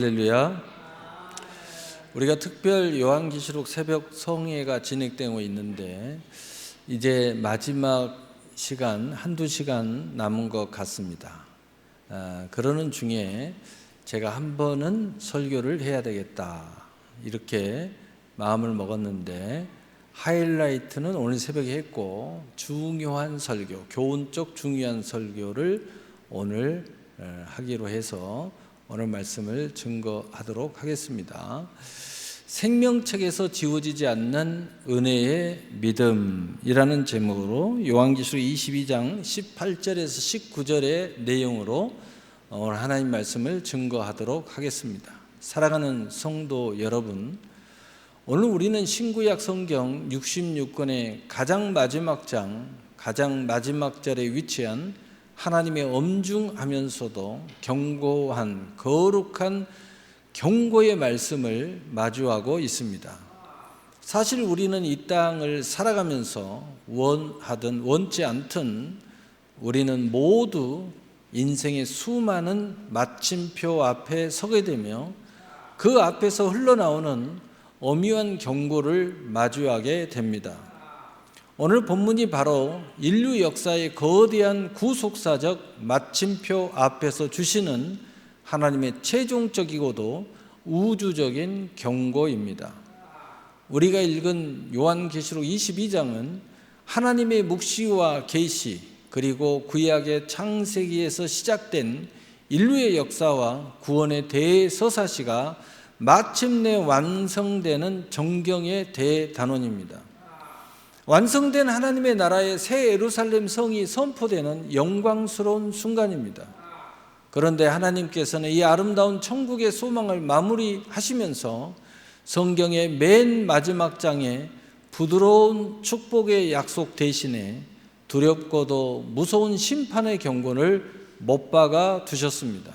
할렐루야. 우리가 특별 요한계시록 새벽 성회가 진행되고 있는데 이제 마지막 시간, 한두 시간 남은 것 같습니다. 그러는 중에 제가 한 번은 설교를 해야 되겠다 이렇게 마음을 먹었는데, 하이라이트는 오늘 새벽에 했고 중요한 설교, 교훈적 중요한 설교를 오늘 하기로 해서 오늘 말씀을 증거하도록 하겠습니다. 생명책에서 지워지지 않는 은혜의 믿음이라는 제목으로 요한계시록 22장 18절에서 19절의 내용으로 오늘 하나님 말씀을 증거하도록 하겠습니다. 사랑하는 성도 여러분, 오늘 우리는 신구약 성경 66권의 가장 마지막 장, 가장 마지막 절에 위치한 하나님의 엄중하면서도 견고한 거룩한 경고의 말씀을 마주하고 있습니다. 사실 우리는 이 땅을 살아가면서 원하든 원치 않든 우리는 모두 인생의 수많은 마침표 앞에 서게 되며 그 앞에서 흘러나오는 엄중한 경고를 마주하게 됩니다. 오늘 본문이 바로 인류 역사의 거대한 구속사적 마침표 앞에서 주시는 하나님의 최종적이고도 우주적인 경고입니다. 우리가 읽은 요한계시록 22장은 하나님의 묵시와 계시, 그리고 구약의 창세기에서 시작된 인류의 역사와 구원의 대서사시가 마침내 완성되는 정경의 대단원입니다. 완성된 하나님의 나라의 새 예루살렘 성이 선포되는 영광스러운 순간입니다. 그런데 하나님께서는 이 아름다운 천국의 소망을 마무리하시면서 성경의 맨 마지막 장에 부드러운 축복의 약속 대신에 두렵고도 무서운 심판의 경고를 못 박아 두셨습니다.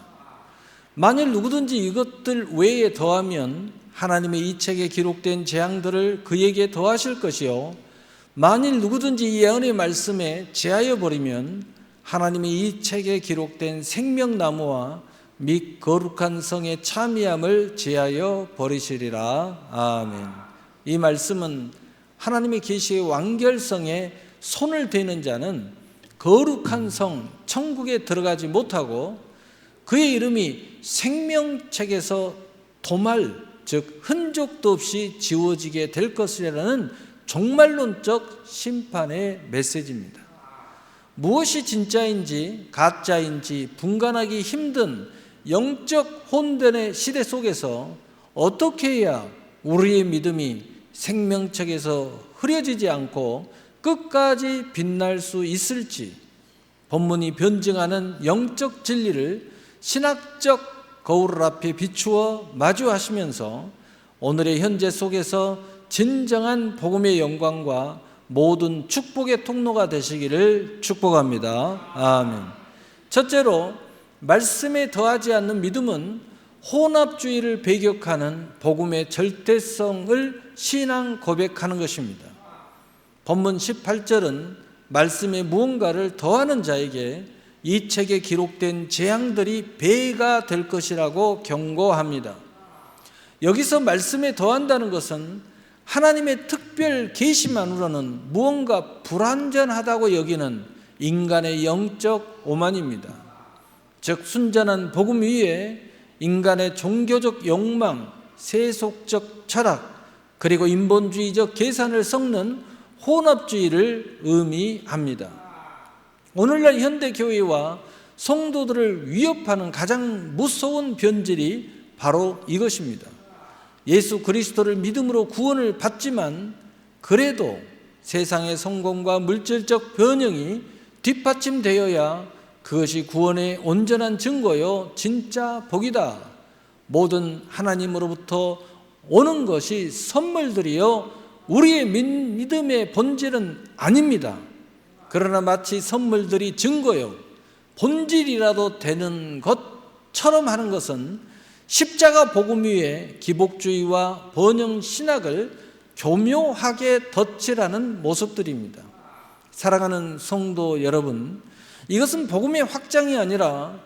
만일 누구든지 이것들 외에 더하면 하나님의 이 책에 기록된 재앙들을 그에게 더하실 것이요, 만일 누구든지 이 예언의 말씀에 제하여 버리면 하나님이 이 책에 기록된 생명나무와 및 거룩한 성의 참여함을 제하여 버리시리라. 아멘. 이 말씀은 하나님의 계시의 완결성에 손을 대는 자는 거룩한 성 천국에 들어가지 못하고 그의 이름이 생명책에서 도말, 즉 흔적도 없이 지워지게 될 것이라는 종말론적 심판의 메시지입니다. 무엇이 진짜인지 가짜인지 분간하기 힘든 영적 혼돈의 시대 속에서 어떻게 해야 우리의 믿음이 생명책에서 흐려지지 않고 끝까지 빛날 수 있을지, 본문이 변증하는 영적 진리를 신학적 거울 앞에 비추어 마주하시면서 오늘의 현재 속에서 진정한 복음의 영광과 모든 축복의 통로가 되시기를 축복합니다. 아멘. 첫째로, 말씀에 더하지 않는 믿음은 혼합주의를 배격하는 복음의 절대성을 신앙 고백하는 것입니다. 본문 18절은 말씀에 무언가를 더하는 자에게 이 책에 기록된 재앙들이 배가 될 것이라고 경고합니다. 여기서 말씀에 더한다는 것은 하나님의 특별 계시만으로는 무언가 불완전하다고 여기는 인간의 영적 오만입니다. 즉 순전한 복음 위에 인간의 종교적 욕망, 세속적 철학, 그리고 인본주의적 계산을 섞는 혼합주의를 의미합니다. 오늘날 현대교회와 성도들을 위협하는 가장 무서운 변질이 바로 이것입니다. 예수 그리스도를 믿음으로 구원을 받지만 그래도 세상의 성공과 물질적 번영이 뒷받침되어야 그것이 구원의 온전한 증거요 진짜 복이다. 모든 하나님으로부터 오는 것이 선물들이요 우리의 믿음의 본질은 아닙니다. 그러나 마치 선물들이 증거요 본질이라도 되는 것처럼 하는 것은 십자가 복음 위에 기복주의와 번영 신학을 교묘하게 덧칠하는 모습들입니다. 사랑하는 성도 여러분, 이것은 복음의 확장이 아니라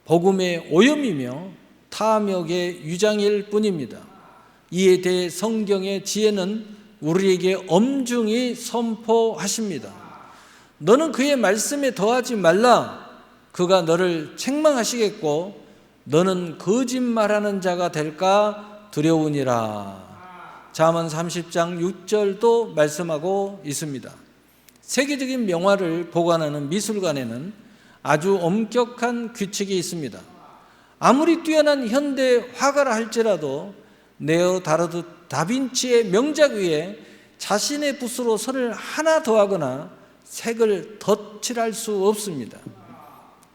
복음의 오염이며 탐욕의 유장일 뿐입니다. 이에 대해 성경의 지혜는 우리에게 엄중히 선포하십니다. 너는 그의 말씀에 더하지 말라. 그가 너를 책망하시겠고 너는 거짓말하는 자가 될까 두려우니라. 잠언 30장 6절도 말씀하고 있습니다. 세계적인 명화를 보관하는 미술관에는 아주 엄격한 규칙이 있습니다. 아무리 뛰어난 현대 화가라 할지라도 레오나르도 다빈치의 명작 위에 자신의 붓으로 선을 하나 더하거나 색을 덧칠할 수 없습니다.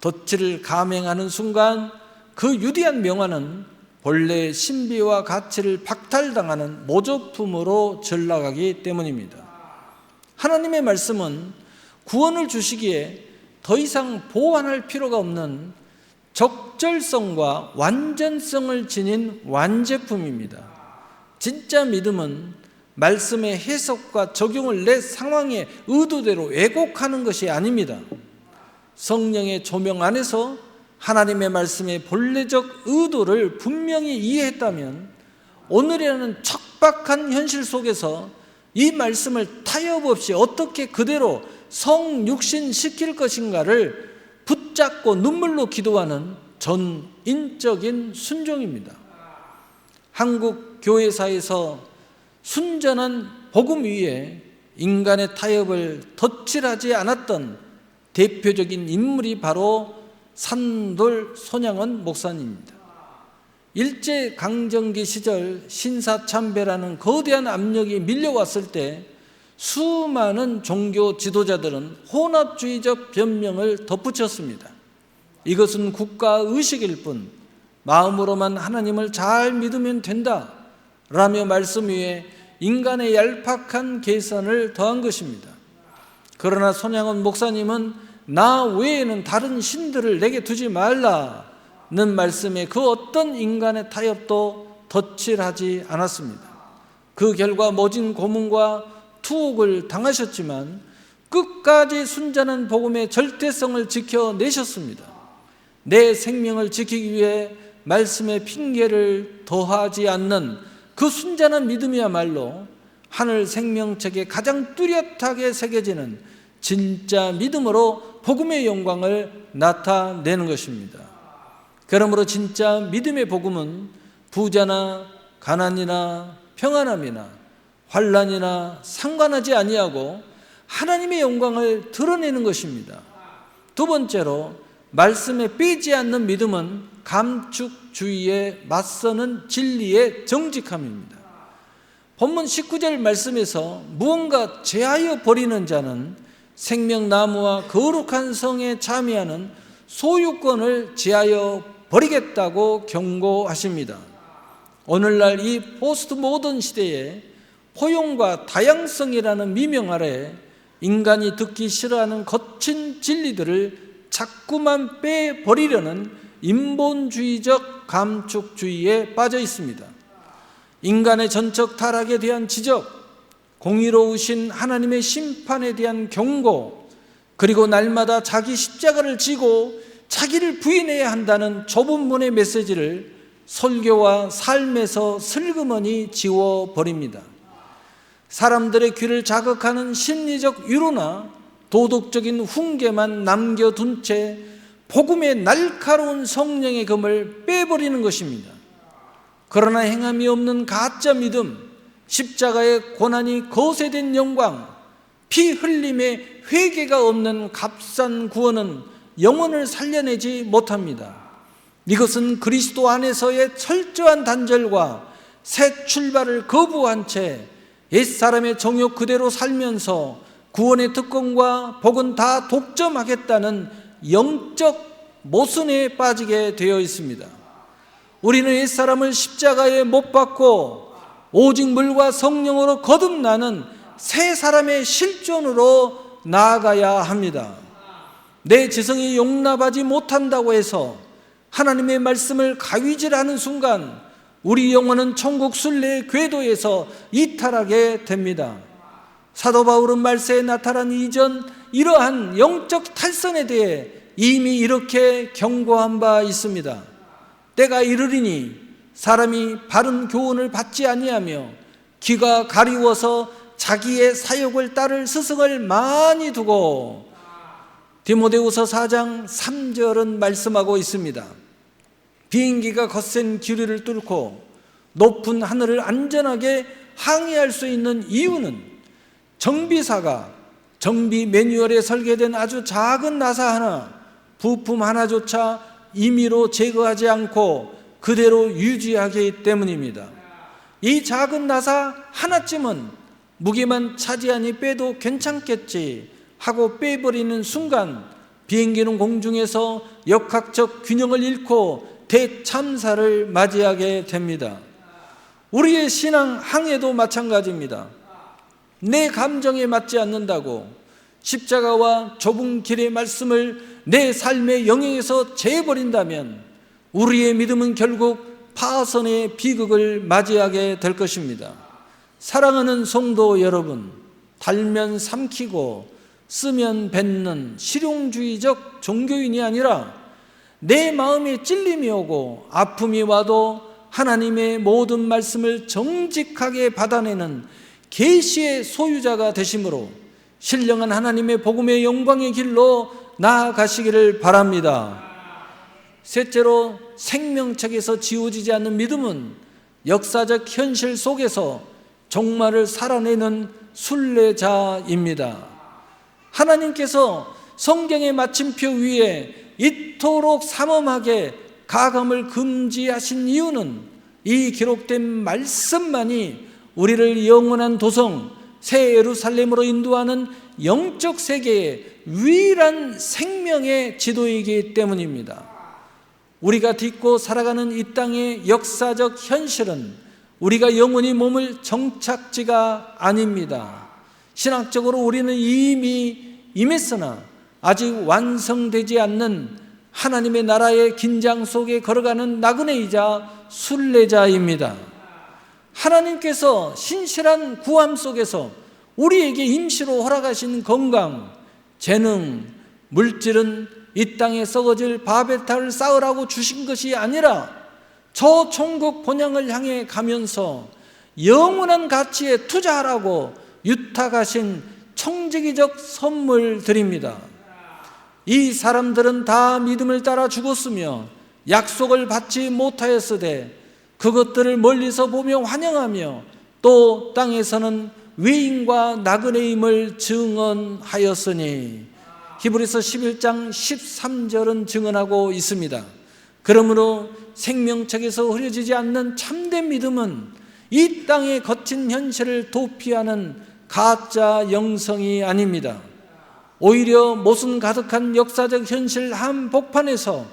덧칠을 감행하는 순간 그 유디한 명화는 본래의 신비와 가치를 박탈당하는 모조품으로 전락하기 때문입니다. 하나님의 말씀은 구원을 주시기에 더 이상 보완할 필요가 없는 적절성과 완전성을 지닌 완제품입니다. 진짜 믿음은 말씀의 해석과 적용을 내 상황의 의도대로 왜곡하는 것이 아닙니다. 성령의 조명 안에서 하나님의 말씀의 본래적 의도를 분명히 이해했다면 오늘이라는 척박한 현실 속에서 이 말씀을 타협 없이 어떻게 그대로 성육신시킬 것인가를 붙잡고 눈물로 기도하는 전인적인 순종입니다. 한국 교회사에서 순전한 복음 위에 인간의 타협을 덧칠하지 않았던 대표적인 인물이 바로 산돌 손양원 목사님입니다. 일제강점기 시절 신사참배라는 거대한 압력이 밀려왔을 때 수많은 종교 지도자들은 혼합주의적 변명을 덧붙였습니다. 이것은 국가의식일 뿐 마음으로만 하나님을 잘 믿으면 된다 라며 말씀 위에 인간의 얄팍한 계산을 더한 것입니다. 그러나 손양원 목사님은 나 외에는 다른 신들을 내게 두지 말라는 말씀에 그 어떤 인간의 타협도 덧칠하지 않았습니다. 그 결과 모진 고문과 투옥을 당하셨지만 끝까지 순전한 복음의 절대성을 지켜내셨습니다. 내 생명을 지키기 위해 말씀의 핑계를 더하지 않는 그 순전한 믿음이야말로 하늘 생명책에 가장 뚜렷하게 새겨지는 진짜 믿음으로 복음의 영광을 나타내는 것입니다. 그러므로 진짜 믿음의 복음은 부자나 가난이나 평안함이나 환난이나 상관하지 아니하고 하나님의 영광을 드러내는 것입니다. 두 번째로 말씀에 빼지 않는 믿음은 감축주의에 맞서는 진리의 정직함입니다. 본문 19절 말씀에서 무언가 제하여 버리는 자는 생명나무와 거룩한 성에 참여하는 소유권을 제하여 버리겠다고 경고하십니다. 오늘날 이 포스트 모던 시대에 포용과 다양성이라는 미명 아래 인간이 듣기 싫어하는 거친 진리들을 자꾸만 빼버리려는 인본주의적 감축주의에 빠져 있습니다. 인간의 전적 타락에 대한 지적, 공의로우신 하나님의 심판에 대한 경고, 그리고 날마다 자기 십자가를 지고 자기를 부인해야 한다는 좁은 문의 메시지를 설교와 삶에서 슬그머니 지워버립니다. 사람들의 귀를 자극하는 심리적 위로나 도덕적인 훈계만 남겨둔 채 복음의 날카로운 성령의 검을 빼버리는 것입니다. 그러나 행함이 없는 가짜 믿음, 십자가의 고난이 거세된 영광, 피 흘림의 회개가 없는 값싼 구원은 영혼을 살려내지 못합니다. 이것은 그리스도 안에서의 철저한 단절과 새 출발을 거부한 채 옛사람의 정욕 그대로 살면서 구원의 특권과 복은 다 독점하겠다는 영적 모순에 빠지게 되어 있습니다. 우리는 옛사람을 십자가에 못 박고 오직 물과 성령으로 거듭나는 새 사람의 실존으로 나아가야 합니다. 내 지성이 용납하지 못한다고 해서 하나님의 말씀을 가위질하는 순간 우리 영혼은 천국 순례의 궤도에서 이탈하게 됩니다. 사도 바울은 말세에 나타난 이전 이러한 영적 탈선에 대해 이미 이렇게 경고한 바 있습니다. 때가 이르리니 사람이 바른 교훈을 받지 아니하며 귀가 가리워서 자기의 사욕을 따를 스승을 많이 두고, 디모데후서 4장 3절은 말씀하고 있습니다. 비행기가 거센 기류를 뚫고 높은 하늘을 안전하게 항해할 수 있는 이유는 정비사가 정비 매뉴얼에 설계된 아주 작은 나사 하나, 부품 하나조차 임의로 제거하지 않고 그대로 유지하기 때문입니다. 이 작은 나사 하나쯤은 무게만 차지하니 빼도 괜찮겠지 하고 빼버리는 순간 비행기는 공중에서 역학적 균형을 잃고 대참사를 맞이하게 됩니다. 우리의 신앙 항해도 마찬가지입니다. 내 감정에 맞지 않는다고 십자가와 좁은 길의 말씀을 내 삶의 영역에서 재버린다면 우리의 믿음은 결국 파선의 비극을 맞이하게 될 것입니다. 사랑하는 성도 여러분, 달면 삼키고 쓰면 뱉는 실용주의적 종교인이 아니라 내 마음에 찔림이 오고 아픔이 와도 하나님의 모든 말씀을 정직하게 받아내는 계시의 소유자가 되심으로 신령한 하나님의 복음의 영광의 길로 나아가시기를 바랍니다. 셋째로, 생명책에서 지워지지 않는 믿음은 역사적 현실 속에서 종말을 살아내는 순례자입니다. 하나님께서 성경의 마침표 위에 이토록 삼엄하게 가감을 금지하신 이유는 이 기록된 말씀만이 우리를 영원한 도성 새 예루살렘으로 인도하는 영적 세계의 유일한 생명의 지도이기 때문입니다. 우리가 딛고 살아가는 이 땅의 역사적 현실은 우리가 영원히 몸을 정착지가 아닙니다. 신학적으로 우리는 이미 임했으나 아직 완성되지 않는 하나님의 나라의 긴장 속에 걸어가는 나그네이자 순례자입니다. 하나님께서 신실한 구함 속에서 우리에게 임시로 허락하신 건강, 재능, 물질은 이 땅에 썩어질 바벨탑을 쌓으라고 주신 것이 아니라 저 천국 본향을 향해 가면서 영원한 가치에 투자하라고 유탁하신 청지기적 선물들입니다. 이 사람들은 다 믿음을 따라 죽었으며 약속을 받지 못하였으되 그것들을 멀리서 보며 환영하며 또 땅에서는 외인과 나그네임을 증언하였으니 히브리서 11장 13절은 증언하고 있습니다. 그러므로 생명책에서 흐려지지 않는 참된 믿음은 이 땅의 거친 현실을 도피하는 가짜 영성이 아닙니다. 오히려 모순 가득한 역사적 현실 한복판에서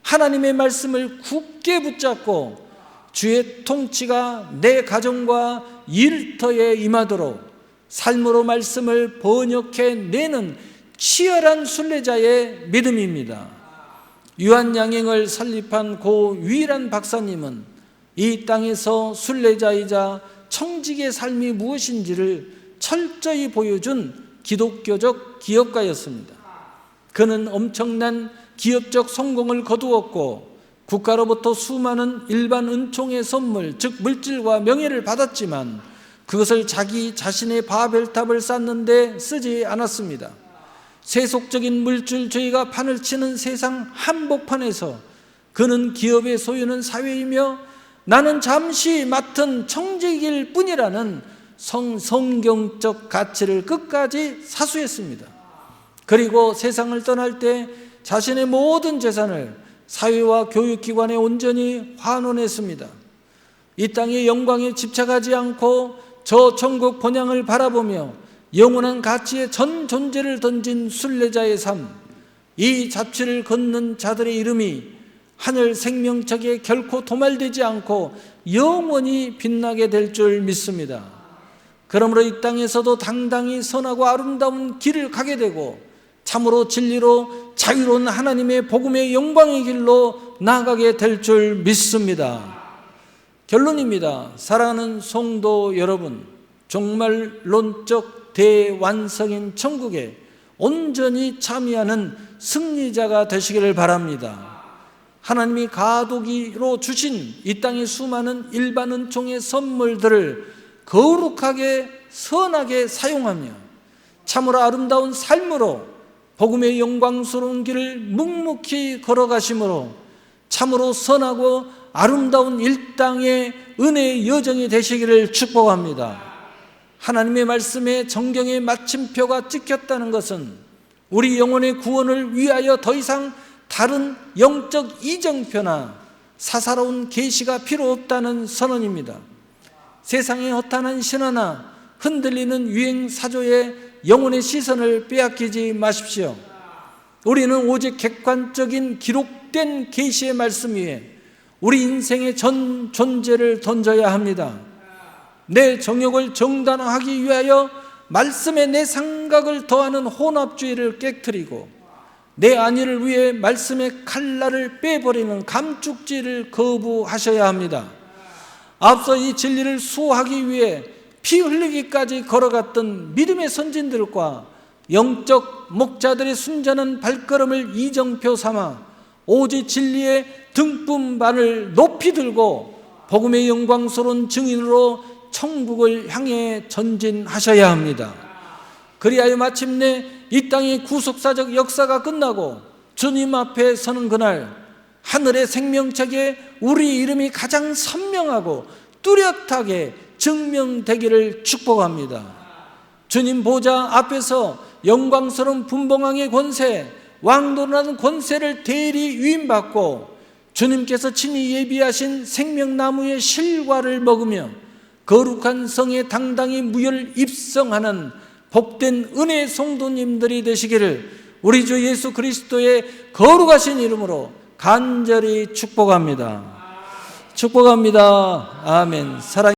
하나님의 말씀을 굳게 붙잡고 주의 통치가 내 가정과 일터에 임하도록 삶으로 말씀을 번역해내는 치열한 순례자의 믿음입니다. 유한양행을 설립한 고 유일한 박사님은 이 땅에서 순례자이자 청직의 삶이 무엇인지를 철저히 보여준 기독교적 기업가였습니다. 그는 엄청난 기업적 성공을 거두었고 국가로부터 수많은 일반 은총의 선물, 즉 물질과 명예를 받았지만 그것을 자기 자신의 바벨탑을 쌓는 데 쓰지 않았습니다. 세속적인 물질주의가 판을 치는 세상 한복판에서 그는 기업의 소유는 사회이며 나는 잠시 맡은 청직일 뿐이라는 성경적 가치를 끝까지 사수했습니다. 그리고 세상을 떠날 때 자신의 모든 재산을 사회와 교육기관에 온전히 환원했습니다. 이 땅의 영광에 집착하지 않고 저 천국 본향을 바라보며 영원한 가치에 전 존재를 던진 순례자의 삶, 이 잡지를 걷는 자들의 이름이 하늘 생명책에 결코 도말되지 않고 영원히 빛나게 될 줄 믿습니다. 그러므로 이 땅에서도 당당히 선하고 아름다운 길을 가게 되고 참으로 진리로 자유로운 하나님의 복음의 영광의 길로 나아가게 될 줄 믿습니다. 결론입니다. 사랑하는 성도 여러분, 종말론적 대완성인 천국에 온전히 참여하는 승리자가 되시기를 바랍니다. 하나님이 가독이로 주신 이 땅의 수많은 일반 은총의 선물들을 거룩하게 선하게 사용하며 참으로 아름다운 삶으로 복음의 영광스러운 길을 묵묵히 걸어가심으로 참으로 선하고 아름다운 일당의 은혜의 여정이 되시기를 축복합니다. 하나님의 말씀에 정경의 마침표가 찍혔다는 것은 우리 영혼의 구원을 위하여 더 이상 다른 영적 이정표나 사사로운 계시가 필요 없다는 선언입니다. 세상의 허탄한 신화나 흔들리는 유행 사조에 영혼의 시선을 빼앗기지 마십시오. 우리는 오직 객관적인 기록된 계시의 말씀 위에 우리 인생의 전 존재를 던져야 합니다. 내 정욕을 정당화하기 위하여 말씀에 내 생각을 더하는 혼합주의를 깨트리고 내 안위를 위해 말씀의 칼날을 빼버리는 감축지를 거부하셔야 합니다. 앞서 이 진리를 수호하기 위해 피 흘리기까지 걸어갔던 믿음의 선진들과 영적 목자들의 순전한 발걸음을 이정표 삼아 오직 진리의 등분반을 높이 들고 복음의 영광스러운 증인으로 천국을 향해 전진하셔야 합니다. 그리하여 마침내 이 땅의 구속사적 역사가 끝나고 주님 앞에 서는 그날 하늘의 생명책에 우리 이름이 가장 선명하고 뚜렷하게 증명되기를 축복합니다. 주님 보좌 앞에서 영광스러운 분봉왕의 권세, 왕노라는 권세를 대리 위임받고 주님께서 친히 예비하신 생명나무의 실과를 먹으며 거룩한 성에 당당히 무혈 입성하는 복된 은혜의 성도님들이 되시기를 우리 주 예수 그리스도의 거룩하신 이름으로 간절히 축복합니다. 축복합니다. 아멘. 사랑